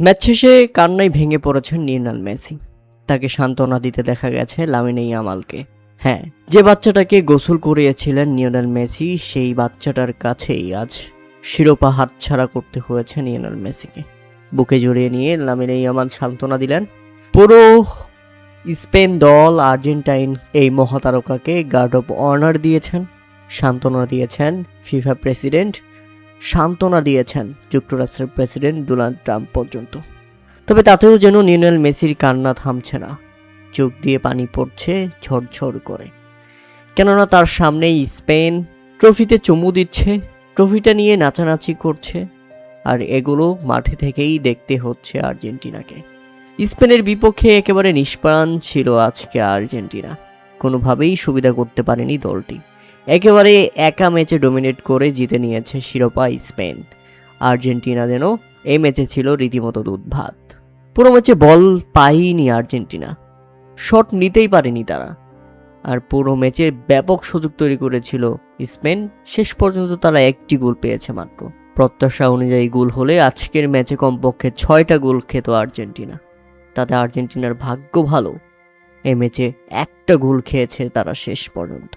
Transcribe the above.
Match শেষে কান্নায় ভেঙে পড়েছেন লিওনেল মেসি। তাকে সান্ত্বনা দিতে দেখা গেছে লামিনে ইয়ামালকে। হ্যাঁ, যে বাচ্চাটাকে গোসল করিয়েছিলেন লিওনেল মেসি, সেই বাচ্চাটার কাছেই আজ শিরোপা হাতছাড়া করতে হয়েছে লিওনেল মেসিকে। বুকে জড়িয়ে নিয়ে লামিনে ইয়ামাল সান্ত্বনা দিলেন। পুরো স্পেন দল, আর্জেন্টাইন এই মহাতারকাকে গার্ড অফ অনার দিয়েছেন, সান্ত্বনা দিয়েছেন ফিফা প্রেসিডেন্ট, সান্ত্বনা দিয়েছেন যুক্তরাষ্ট্রের প্রেসিডেন্ট ডোনাল্ড ট্রাম্প পর্যন্ত। তবে তাতেও যেন লিওনেল মেসির কান্না থামছে না, চোখ দিয়ে পানি পড়ছে ঝরঝর করে। কেননা তার সামনেই স্পেন ট্রফিতে চুমু দিচ্ছে, ট্রফিটা নিয়ে নাচানাচি করছে, আর এগুলো মাঠে থেকেই দেখতে হচ্ছে আর্জেন্টিনাকে। স্পেনের বিপক্ষে একেবারে নিষ্প্রাণ ছিল আজকে আর্জেন্টিনা। কোনোভাবেই সুবিধা করতে পারেনি দলটি। একেবারে একা ম্যাচে ডমিনেট করে জিতে নিয়েছে শিরোপা স্পেন। আর্জেন্টিনা যেন এই ম্যাচে ছিল রীতিমতো দুধ ভাত। পুরো ম্যাচে বল পায়নি আর্জেন্টিনা, শট নিতেই পারেনি তারা। আর পুরো ম্যাচে ব্যাপক সুযোগ তৈরি করেছিল স্পেন। শেষ পর্যন্ত তারা একটি গোল পেয়েছে মাত্র। প্রত্যাশা অনুযায়ী গোল হলে আজকের ম্যাচে কমপক্ষে 6টা গোল খেত আর্জেন্টিনা। তাতে আর্জেন্টিনার ভাগ্য ভালো, এই ম্যাচে একটা গোল খেয়েছে তারা শেষ পর্যন্ত।